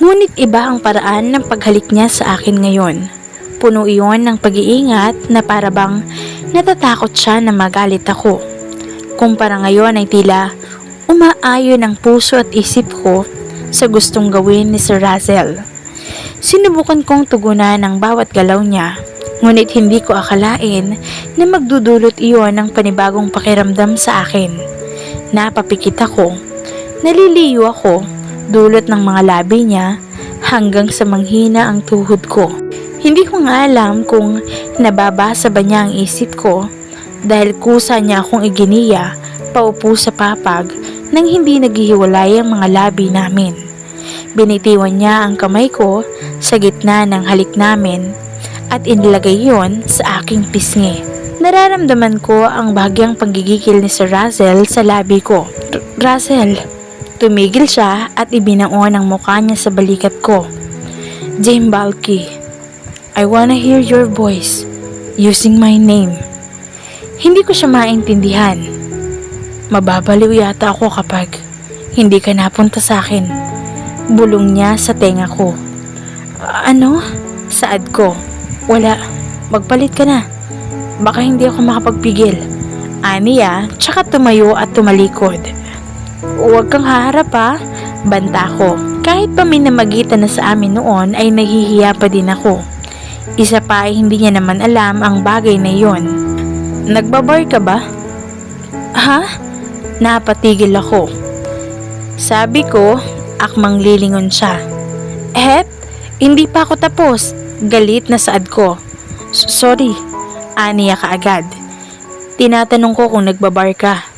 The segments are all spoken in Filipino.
Ngunit iba ang paraan ng paghalik niya sa akin ngayon. Puno iyon ng pag-iingat na parabang natatakot siya na magalit ako. Kumpara ngayon ay tila umaayon ang puso at isip ko sa gustong gawin ni Sir Russell. Sinubukan kong tugunan ang bawat galaw niya, ngunit hindi ko akalain na magdudulot iyon ng panibagong pakiramdam sa akin. Napapikit ako, naliliyo ako, dulot ng mga labi niya hanggang sa manghina ang tuhod ko. Hindi ko nga alam kung nababasa ba niya ang isip ko dahil kusa niya akong iginiya paupo sa papag nang hindi naghihiwalay ang mga labi namin. Binitiwan niya ang kamay ko sa gitna ng halik namin at inilagay yon sa aking pisngi. Nararamdaman ko ang bahagyang panggigigil ni Sir Russell sa labi ko. Russell, tumigil siya at ibinaon ang mukha niya sa balikat ko. Jane Balki, I wanna hear your voice using my name. Hindi ko siya maintindihan. Mababaliw yata ako kapag hindi ka napunta sa akin. Bulong niya sa tenga ko. Ano? Saad ko. Wala. Magpalit ka na. Baka hindi ako makapagpigil. Aniya, tsaka tumayo at tumalikod. Huwag kang haharap ha. Banta ko. Kahit pa minamagitan na sa amin noon ay nahihiya pa din ako. Isa pa ay hindi niya naman alam ang bagay na iyon. Nagbabar ka ba? Ha? Napatigil ako. Sabi ko, akmang lilingon siya. Hindi pa ako tapos. Galit na saad ko. Sorry, aniya kaagad. Tinatanong ko kung nagbabar ka.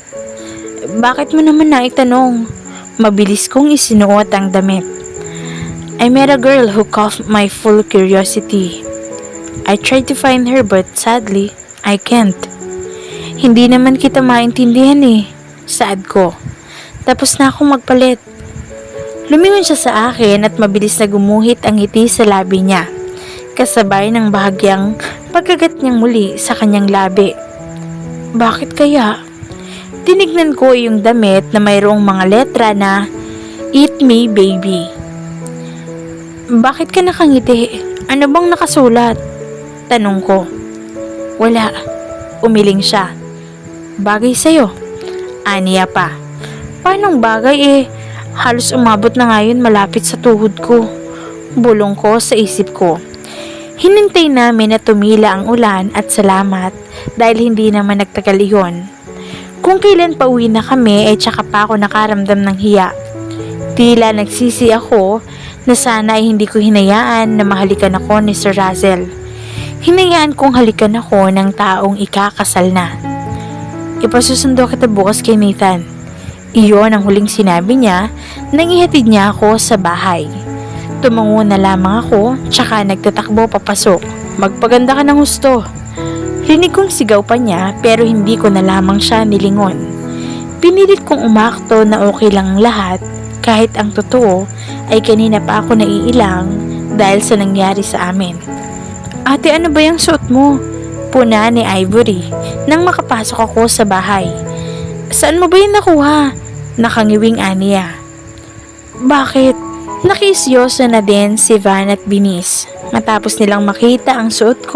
Bakit mo naman naitanong? Mabilis kong isinuot ang damit. I met a girl who caught my full curiosity. I tried to find her but sadly, I can't. Hindi naman kita maintindihan eh. Saad ko. Tapos na akong magpalit. Lumingon siya sa akin at mabilis na gumuhit ang ngiti sa labi niya. Kasabay ng bahagyang pagkagat niyang muli sa kanyang labi. Bakit kaya? Tinignan ko yung damit na mayroong mga letra na Eat Me Baby. Bakit ka nakangiti? Ano bang nakasulat? Tanong ko. Wala. Umiling siya. Bagay sa'yo. Aniya pa. Paanong bagay eh? Halos umabot na ngayon malapit sa tuhod ko. Bulong ko sa isip ko. Hinintay namin na tumila ang ulan at salamat dahil hindi naman nagtagal iyon. Kung kailan pa uwi na kami ay tsaka pa ako nakaramdam ng hiya. Tila nagsisi ako na sana ay hindi ko hinayaan na mahalikan ako ni Sir Russell. Hinayaan kong halikan ako ng taong ikakasal na. Ipasusundo kita bukas kay Nathan. Iyon ang huling sinabi niya nang ihatid niya ako sa bahay. Tumango na lamang ako tsaka nagtatakbo papasok. Magpaganda ka ng husto. Rinig kong sigaw pa niya pero hindi ko na lamang siya nilingon. Pinilit kong umakto na okay lang lahat kahit ang totoo ay kanina pa ako naiilang dahil sa nangyari sa amin. Ate, ano ba yung suot mo? Puna ni Ivory nang makapasok ako sa bahay. Saan mo ba yun nakuha? Nakangiwing aniya. Bakit? Nakisyoso na din si Van at Binis. Matapos nilang makita ang suot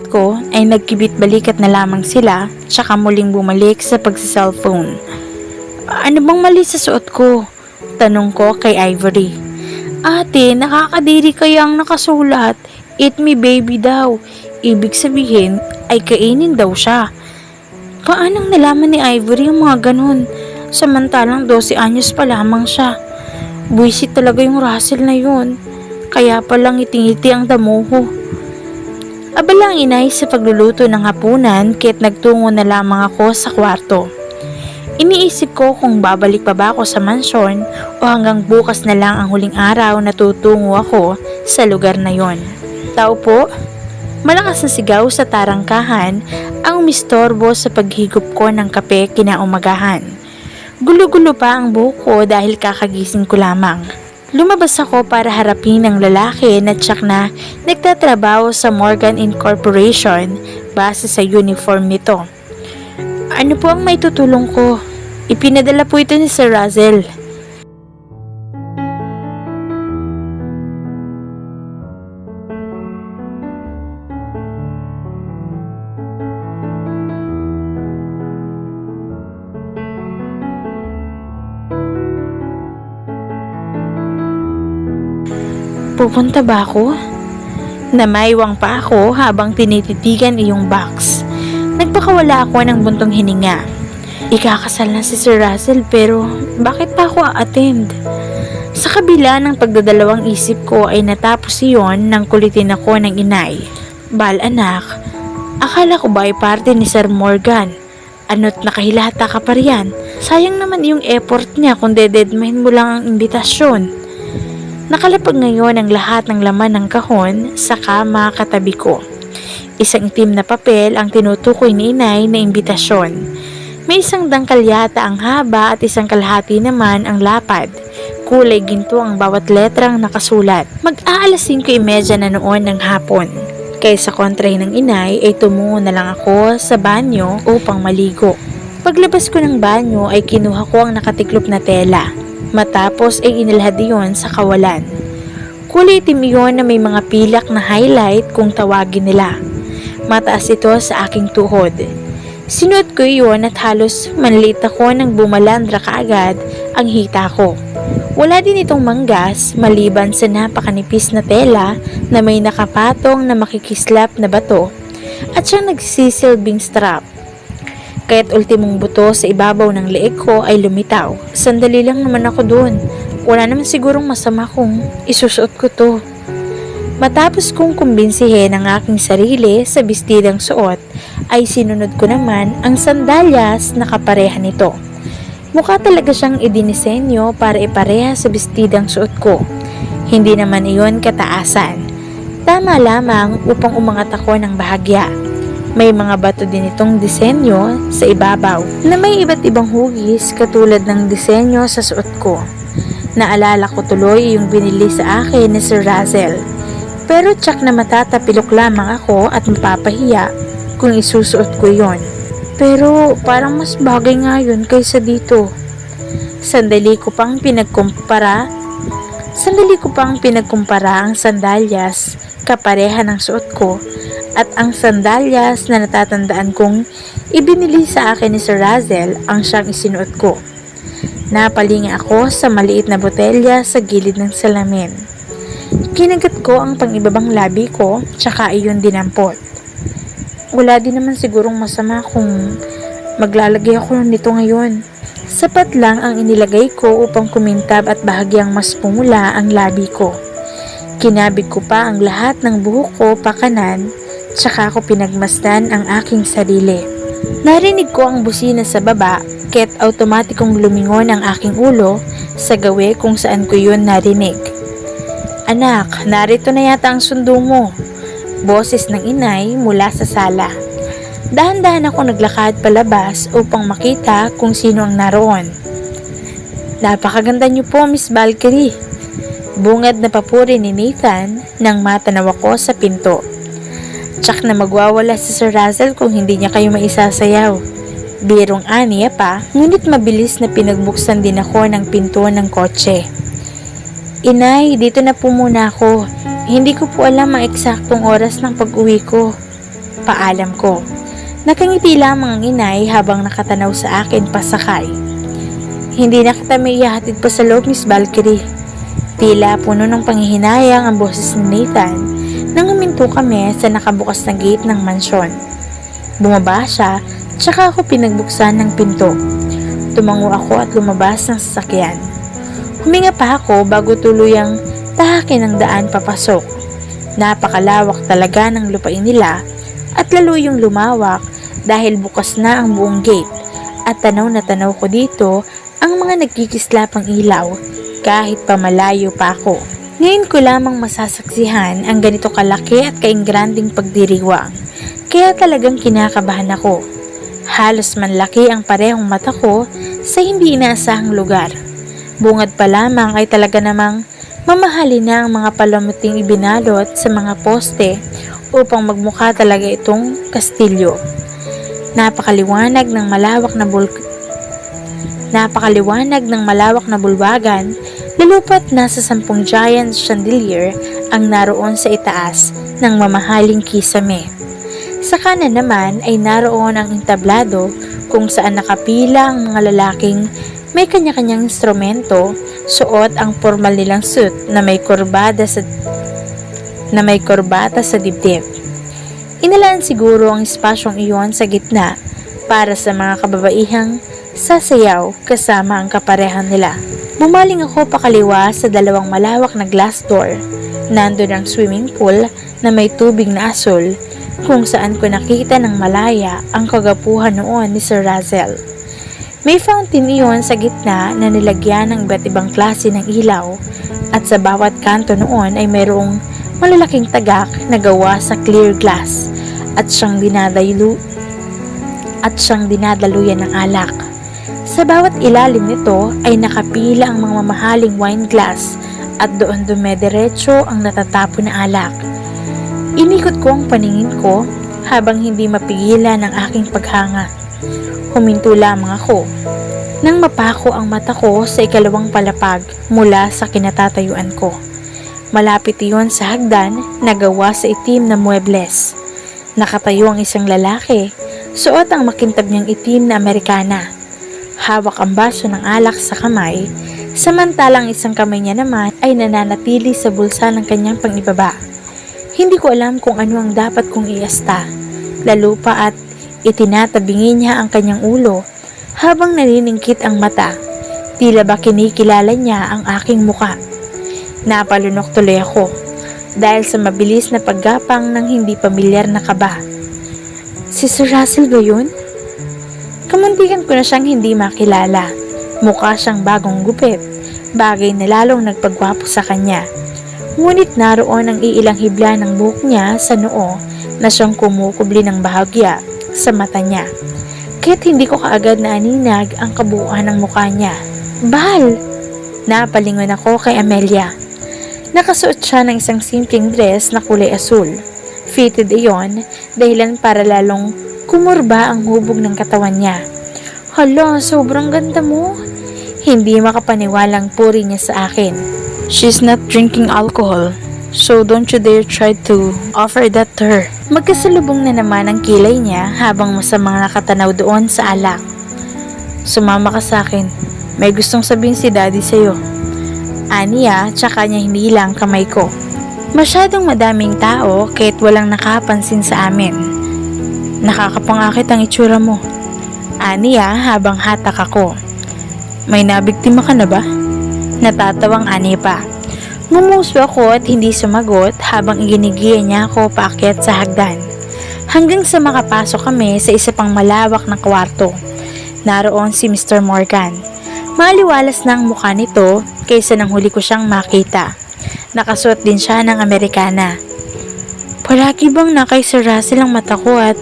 ko ay nagkibit balikat na lamang sila tsaka muling bumalik sa pagsa-cellphone. Ano bang mali sa suot ko? Tanong ko kay Ivory. Ate, nakakadiri kaya ang nakasulat. Eat me baby daw. Ibig sabihin ay kainin daw siya. Paanong nalaman ni Ivory yung mga ganun? Samantalang 12 anyos pa lamang siya. Buwisit talaga yung Russell na yun. Kaya palang ngiti-ngiti ang damuho. Abala ang inay sa pagluluto ng hapunan kaya't nagtungo na lamang ako sa kwarto. Iniisip ko kung babalik pa ba ako sa mansyon o hanggang bukas na lang ang huling araw na tutungo ako sa lugar na yon. Tao po, malakas na sigaw sa tarangkahan ang umistorbo sa paghigop ko ng kape kinaumagahan. Gulo-gulo pa ang buhok ko dahil kakagising ko lamang. Lumabas ako para harapin ang lalaki na tiyak na nagtatrabaho sa Morgan Incorporation base sa uniform nito. Ano po ang may tutulong ko? Ipinadala po ito ni Sir Russell. Pupunta ba ako? Namaywang pa ako habang tinititigan iyong box. Nagpakawala ako ng buntong hininga. Ikakasal na si Sir Russell pero bakit pa ako a-attend? Sa kabila ng pagdadalawang isip ko ay natapos iyon nang kulitin ako ng inay. Bal anak, akala ko ba ay parte ni Sir Morgan? Ano't nakahilata ka pa riyan? Sayang naman yung effort niya kung dededmahin mo lang ang imbitasyon. Nakalapag ngayon ang lahat ng laman ng kahon sa kama katabi ko. Isang itim na papel ang tinutukoy ni inay na imbitasyon. May isang dangkal yata ang haba at isang kalahati naman ang lapad. Kulay ginto ang bawat letrang nakasulat. Mag-aalas 5:30 na noon ng hapon. Kaysa kontrahin ng inay ay tumungo na lang ako sa banyo upang maligo. Paglabas ko ng banyo ay kinuha ko ang nakatiklop na tela. Matapos ay inilhad iyon sa kawalan. Kulay itim iyon na may mga pilak na highlight kung tawagin nila. Mataas ito sa aking tuhod. Sinuot ko iyon at halos manlit ako nang bumalandra kaagad ang hita ko. Wala din itong manggas maliban sa napakanipis na tela na may nakapatong na makikislap na bato at siyang nagsisilbing strap. Kaya't ultimong buto sa ibabaw ng leeg ko ay lumitaw. Sandali lang naman ako doon. Wala naman sigurong masama kung isusuot ko to. Matapos kong kumbinsihin ang aking sarili sa bestidang suot, ay sinunod ko naman ang sandalyas na kapareha nito. Mukha talaga siyang idinisenyo para ipareha sa bestidang suot ko. Hindi naman iyon kataasan. Tama lamang upang umangat ako ng bahagya. May mga bato din itong disenyo sa ibabaw na may iba't ibang hugis katulad ng disenyo sa suot ko. Naalala ko tuloy yung binili sa akin ni Sir Russell. Pero tsak na matatapilok lamang ako at mapapahiya kung isusuot ko yon. Pero parang mas bagay nga yun kaysa dito. Sandali ko pang pinagkumpara ang sandalyas kapareha ng suot ko at ang sandalyas na natatandaan kong ibinili sa akin ni Sir Russell ang siyang isinuot ko. Napalinga ako sa maliit na botelya sa gilid ng salamin. Kinagat ko ang pangibabang labi ko, tsaka iyon dinampot. Wala din naman sigurong masama kung maglalagay ako nito ngayon. Sapat lang ang inilagay ko upang kumintab at bahagyang mas pumula ang labi ko. Kinabig ko pa ang lahat ng buhok ko pakanan, tsaka ko pinagmasdan ang aking sarili. Narinig ko ang busina sa baba, kaya't automatikong lumingon ang aking ulo sa gawe kung saan ko yun narinig. Anak, narito na yata ang sundo mo. Boses ng inay mula sa sala. Dahan-dahan ako naglakad palabas upang makita kung sino ang naroon. Napakaganda niyo po, Miss Valkyrie. Bungad na papuri ni Nathan nang matanaw ako sa pinto. Tsak na magwawala si Sir Russell kung hindi niya kayo maisasayaw. Birong aniya pa, ngunit mabilis na pinagbuksan din ako ng pinto ng kotse. Inay, dito na po muna ako. Hindi ko po alam ang eksaktong oras ng pag-uwi ko. Paalam ko. Nakangiti lamang ang inay habang nakatanaw sa akin pasakay. Hindi na kita may ihahatid pa sa loob, Miss Valkyrie. Tila puno ng panghihinayang ang boses ni Nathan nang huminto kami sa nakabukas na gate ng mansyon. Bumaba siya, tsaka ako pinagbuksan ng pinto. Tumango ako at lumabas ng sasakyan. Huminga pa ako bago tuluyang tahakin ang daan papasok. Napakalawak talaga ng lupain nila at lalo yung lumawak dahil bukas na ang buong gate at tanaw na tanaw ko dito ang mga nagkikislapang ilaw kahit pamalayo pa ako. Ngayon ko lamang masasaksihan ang ganito kalaki at kaingranding pagdiriwang, kaya talagang kinakabahan ako. Halos manlaki ang parehong mata ko sa hindi inaasahang lugar. Bungad pa lamang ay talaga namang mamahalin na ang mga palamuting ibinalot sa mga poste upang magmukha talaga itong kastilyo. Napakaliwanag ng malawak na bulwagan, lalopat nasa 10 giant chandelier ang naroon sa itaas ng mamahaling kisame. Sa kanan naman ay naroon ang entablado kung saan nakapila ang mga lalaking May kanya-kanyang instrumento, suot ang formal nilang suit na may kurbata sa dibdib. Inalaan siguro ang espasyong iyon sa gitna para sa mga kababaihang sasayaw kasama ang kaparehan nila. Bumaling ako pakaliwa sa dalawang malawak na glass door. Nandun ang swimming pool na may tubig na asul kung saan ko nakita ng malaya ang kagapuhan noon ni Sir Russell. May fountain iyon sa gitna na nilagyan ng iba't ibang klase ng ilaw at sa bawat kanto noon ay mayroong malalaking tagak na gawa sa clear glass at siyang dinadaluyan ng alak. Sa bawat ilalim nito ay nakapila ang mga mamahaling wine glass at doon dumediretso ang natatapon na alak. Inikot ko ang paningin ko habang hindi mapigilan ang aking paghanga. Huminto lamang ako nang mapako ang mata ko sa ikalawang palapag mula sa kinatatayuan ko. Malapit iyon sa hagdan na gawa sa itim na muebles. Nakatayo ang isang lalaki, suot ang makintab niyang itim na Amerikana. Hawak ang baso ng alak sa kamay, samantalang isang kamay niya naman ay nananatili sa bulsa ng kanyang pangibaba. Hindi ko alam kung ano ang dapat kong iasta, lalo pa at itinatabingi niya ang kanyang ulo habang naniningkit ang mata. Tila ba kinikilala niya ang aking muka. Napalunok tuloy ako dahil sa mabilis na paggapang ng hindi pamilyar na kaba. Si Sir Russell ba yun? Kamuntikan ko na siyang hindi makilala. Mukha siyang bagong gupit, bagay na lalong nagpagwapo sa kanya. Ngunit naroon ang iilang hibla ng buhok niya sa noo na siyang kumukubli ng bahagya sa mata niya. Kaya't hindi ko kaagad na aninag ang kabuuan ng mukha niya. Bahal! Napalingon ako kay Amelia. Nakasuot siya ng isang simpleng dress na kulay asul. Fitted iyon dahilan para lalong kumurba ang hubog ng katawan niya. Hala, sobrang ganda mo. Hindi makapaniwalang puri niya sa akin. She's not drinking alcohol, so don't you dare try to offer that to her. Magkasalubong na naman ang kilay niya habang masamang nakatanaw doon sa alak. Sumama ka sa akin. May gustong sabihin si Daddy sa'yo. Aniya, tsaka niya hinilang kamay ko. Masyadong madaming tao kahit walang nakapansin sa amin. Nakakapangakit ang itsura mo. Aniya habang hatak ako. May nabiktima ka na ba? Natatawang ani pa. Ngumuso ako at hindi sumagot habang iginigiya niya ako paakyat sa hagdan. Hanggang sa makapasok kami sa isa pang malawak na kwarto. Naroon si Mr. Morgan. Maliwalas na ang mukha nito kaysa nang huli ko siyang makita. Nakasuot din siya ng Amerikana. Palagi bang na kay Sir Russell ang mata ko at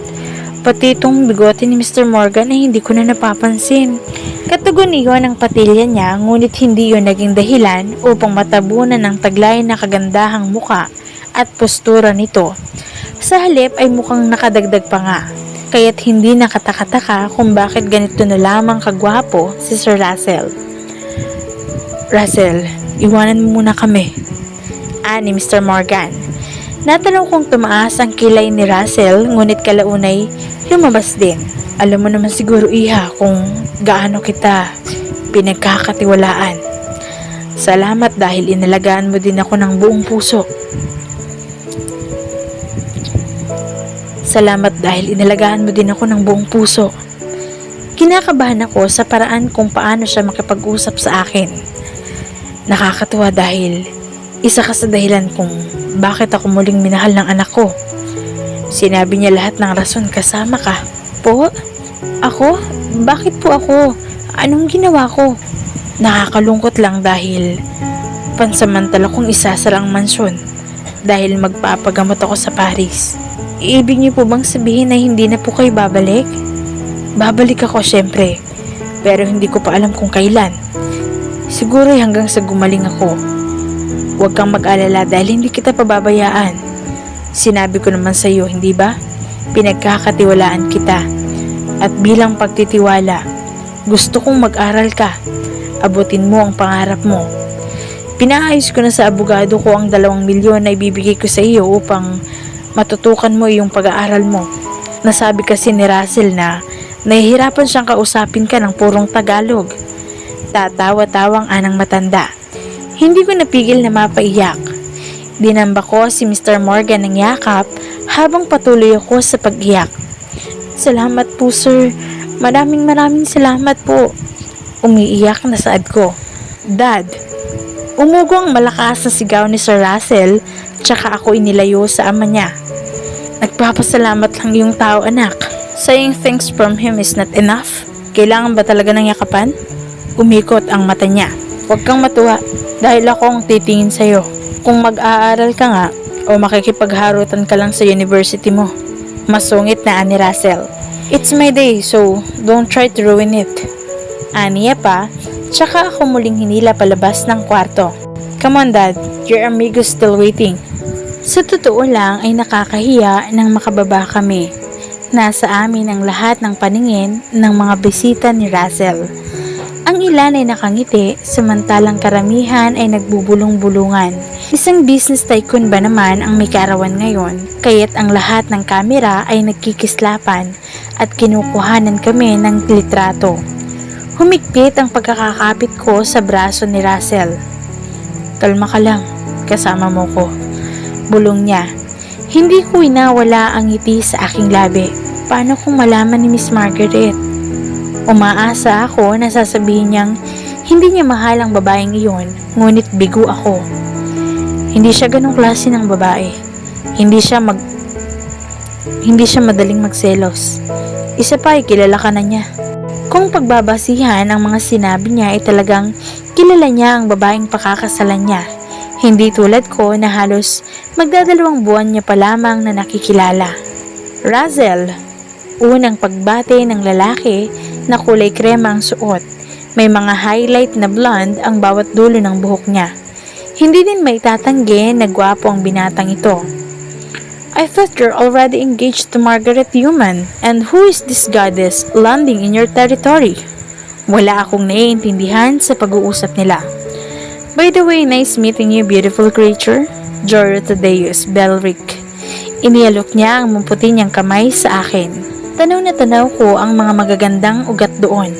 pati itong bigote ni Mr. Morgan ay hindi ko na napapansin. Katugon iyon ang patilya niya ngunit hindi yun naging dahilan upang matabunan ng taglay na kagandahang muka at postura nito. Sa halip ay mukhang nakadagdag pa nga. Kaya't hindi nakatakataka kung bakit ganito na lamang kagwapo si Sir Russell. Russell, iwanan mo muna kami. Ani Mr. Morgan. Natanong kong tumaas ang kilay ni Russell ngunit kalaunay lumabas din. Alam mo naman siguro iha kung gaano kita pinagkakatiwalaan. Salamat dahil inalagaan mo din ako ng buong puso. Salamat dahil inalagaan mo din ako ng buong puso. Kinakabahan ako sa paraan kung paano siya makipag-usap sa akin. Nakakatuwa dahil isa ka sa dahilan kung bakit ako muling minahal ng anak ko. Sinabi niya lahat ng rason kasama ka. Po? Ako? Bakit po ako? Anong ginawa ko? Nakakalungkot lang dahil pansamantala kong isasara ang mansyon dahil magpapagamot ako sa Paris. Ibig niyo po bang sabihin na hindi na po kayo babalik? Babalik ako syempre, pero hindi ko pa alam kung kailan. Siguro hanggang sa gumaling ako. Huwag kang mag-alala dahil hindi kita pababayaan. Sinabi ko naman sa iyo, hindi ba? Pinagkakatiwalaan kita. At bilang pagtitiwala, gusto kong mag-aral ka. Abutin mo ang pangarap mo. Pinaayos ko na sa abogado ko ang 2 milyon na ibibigay ko sa iyo upang matutukan mo yung pag-aaral mo. Nasabi kasi ni Russell na nahihirapan siyang kausapin ka ng purong Tagalog. Tatawa-tawang anang matanda. Hindi ko napigil na mapaiyak. Dinamba ko si Mr. Morgan ng yakap habang patuloy ako sa pag-iyak. Salamat po sir. Maraming salamat po. Umiiyak na saad ko. Dad, umugong malakas na sigaw ni Sir Russell, tsaka ako inilayo sa ama niya. Nagpapasalamat lang yung tao anak. Saying thanks from him is not enough. Kailangan ba talaga ng yakapan? Umikot ang mata niya. Huwag kang matuwa dahil ako ang titingin sa'yo. Kung mag-aaral ka nga o makikipagharutan ka lang sa university mo. Masungit na ani Russell. It's my day so don't try to ruin it. Aniya pa, tsaka ako muling hinila palabas ng kwarto. Come on dad, your amigo's still waiting. Sa totoo lang ay nakakahiya nang makababa kami. Nasa amin ang lahat ng paningin ng mga bisita ni Russell. Ang ilan ay nakangiti, samantalang karamihan ay nagbubulong-bulungan. Isang business tycoon ba naman ang may kaarawan ngayon, kaya't ang lahat ng kamera ay nagkikislapan at kinukuhanan kami ng litrato. Humigpit ang pagkakakapit ko sa braso ni Russell. Kalma ka lang, kasama mo ko. Bulong niya. Hindi ko inawala ang ngiti sa aking labi. Paano kung malaman ni Miss Margaret? Umaasa ako na sasabihin niyang hindi niya mahal ang babaeng iyon, ngunit bigo ako. Hindi siya ganong klase ng babae. Hindi siya madaling magselos. Isa pa ay kilala ka na niya. Kung pagbabasihan ang mga sinabi niya ay talagang kilala niya ang babaeng pakakasalan niya. Hindi tulad ko na halos magdadalawang buwan niya pa lamang na nakikilala. Russell, unang pagbate ng lalaki na kulay krema ang suot. May mga highlight na blonde ang bawat dulo ng buhok niya. Hindi din maitatanggi na gwapo ang binatang ito. I thought you're already engaged to Margaret Newman, and who is this goddess landing in your territory? Wala akong naiintindihan sa pag-uusap nila. By the way, nice meeting you, beautiful creature. Jorah Thaddeus Belric. Inialok niya ang mamputi niyang kamay sa akin. Tanaw na tanaw ko ang mga magagandang ugat doon.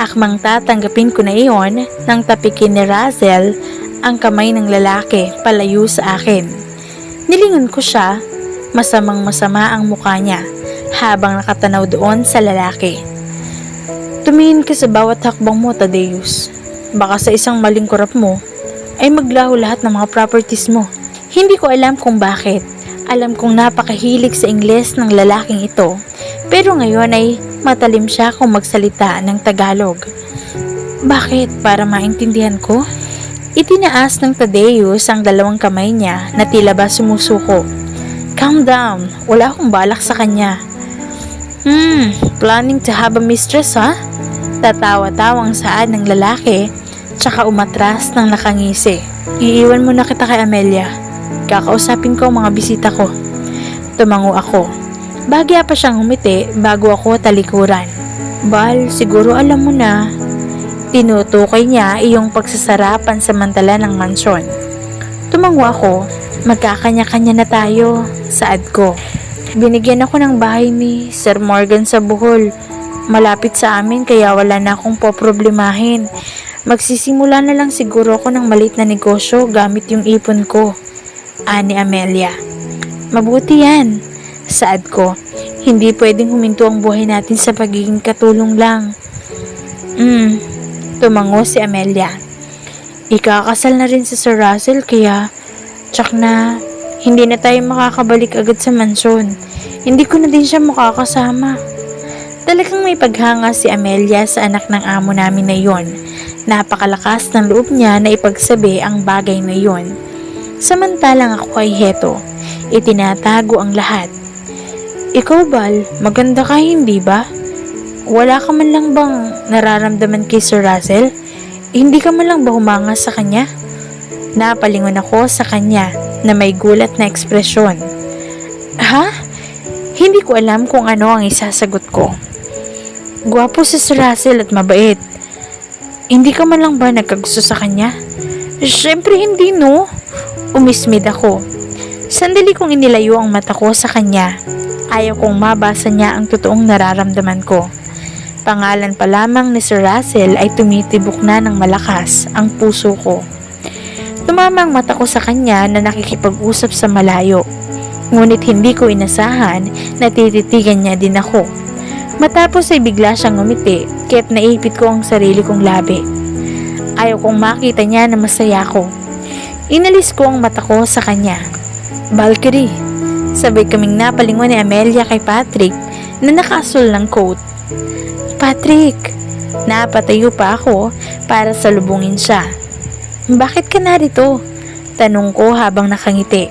Akmang tatanggapin ko na iyon nang tapikin ni Russell ang kamay ng lalaki palayo sa akin. Nilingon ko siya, masamang masama ang mukha niya habang nakatanaw doon sa lalaki. Tumingin ka sa bawat hakbang mo, Thaddeus. Baka sa isang maling kurap mo ay maglaho lahat ng mga properties mo. Hindi ko alam kung bakit. Alam kong napakahilig sa Ingles ng lalaking ito, pero ngayon ay matalim siya kung magsalita ng Tagalog. Bakit? Para maintindihan ko? Itinaas ng Thaddeus ang dalawang kamay niya na tila ba sumusuko. Calm down, wala akong balak sa kanya. Planning to have a mistress ha? Tatawa-tawang saad ng lalaki, tsaka umatras ng nakangisi. Iiwan mo na kita kay Amelia. Kakausapin ko ang mga bisita ko. Tumango ako. Bagya pa siyang humiti bago ako talikuran. Bal, siguro alam mo na. Tinutukoy niya iyong pagsasara pansamantala ng mansyon. Tumango ako. Magkakanya-kanya na tayo. Saad ko. Binigyan ako ng bahay ni Sir Morgan sa Bohol. Malapit sa amin kaya wala na akong poproblemahin. Magsisimula na lang siguro ako ng maliit na negosyo gamit yung ipon ko. Ani Amelia. Mabuti yan. Saad ko. Hindi pwedeng huminto ang buhay natin sa pagiging katulong lang. Tumango si Amelia. Ikakasal na rin si Sir Russell kaya tsak na hindi na tayo makakabalik agad sa mansyon. Hindi ko na din siya makakasama. Talagang may paghanga si Amelia sa anak ng amo namin na iyon. Napakalakas ng loob niya na ipagsabi ang bagay na iyon. Samantalang ako ay heto, itinatago ang lahat. Ikaw Bal, maganda ka hindi ba? Wala ka man lang bang nararamdaman kay Sir Russell? Hindi ka man lang ba humanga sa kanya? Napalingon ako sa kanya na may gulat na ekspresyon. Ha? Hindi ko alam kung ano ang isasagot ko. Gwapo si Sir Russell at mabait. Hindi ka man lang ba nagkagusto sa kanya? Siyempre hindi no. Umismid ako. Sandali kong inilayo ang mata ko sa kanya. Ayaw kong mabasa niya ang totoong nararamdaman ko. Pangalan pa lamang ni Sir Russell ay tumitibok na ng malakas ang puso ko. Tumama ang mata ko sa kanya na nakikipag-usap sa malayo. Ngunit hindi ko inasahan na tititigan niya din ako. Matapos ay bigla siyang ngumiti, kaya't naipit ko ang sarili kong labi. Ayaw kong makita niya na masaya ko. Inalis ko ang mata ko sa kanya. Valkyrie, sabay kaming napalingon ni Amelia kay Patrick na nakaasul ng coat. Patrick, napatayo pa ako para salubungin siya. Bakit ka narito? Tanong ko habang nakangiti.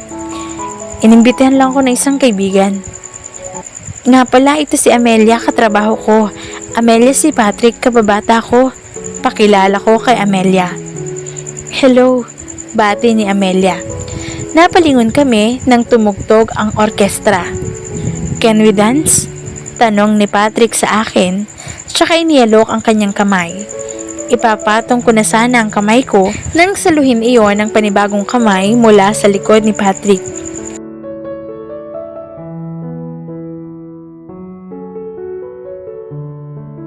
Inimbitahan lang ko ng isang kaibigan. Nga pala, ito si Amelia, katrabaho ko. Amelia si Patrick, kababata ko. Pakilala ko kay Amelia. Hello, bati ni Amelia. Napalingon kami nang tumugtog ang orkestra. Can we dance? Tanong ni Patrick sa akin, tsaka iniyalok ang kanyang kamay. Ipapatong ko na sana ang kamay ko nang saluhin iyon ng panibagong kamay mula sa likod ni Patrick.